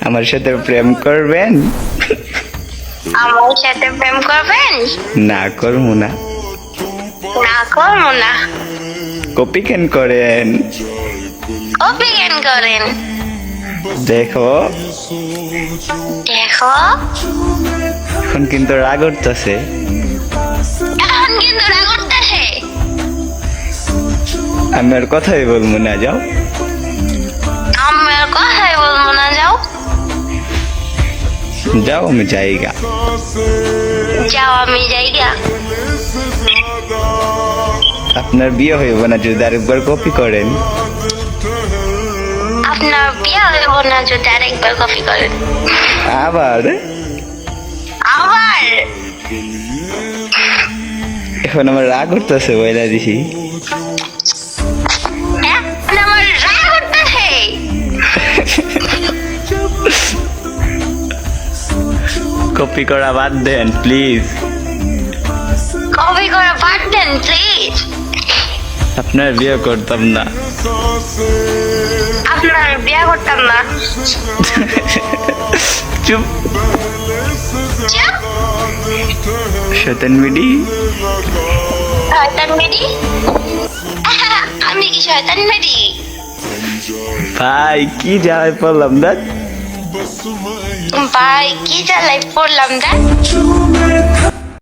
আমার সাথে প্রেম করবেন? আমার সাথে প্রেম করবেন? না করবো না। না করবো না। কপি কেন করেন? কপি কেন করেন? দেখো দেখো এখন কিন্তু রাগ উঠতেছে। এখন কিন্তু রাগ উঠতেছে। আমি আর কথাই বলবো না, যাও। আমি আর কথাই বলবো না, যাও। যাও, আমি যাইগা। যাও, আমি যাইগা। আপনার বিয়ে হইব না যদি আরেকবার কপি করেন। আপনার বিয়ে হইব না যদি আরেকবার কপি করেন। আবার আবার এখন আমার রাগ উঠতেছে, বইলা দিছি। এখন আমার রাগ উঠতেছে। কপি করা বাদ দেন প্লিজ। কপি করে বাদ দেন প্লিজ। আপনার বিয়ে করতাম না। আপনার বিয়ে করতাম না। চুপ। চুপ। শয়তান মিডি। শয়তান মেডি? আমি কি শয়তান মেডি? ভাই কি যাই পড়লাম না। ভাই কি জ্বালাই পড়লাম দেখ।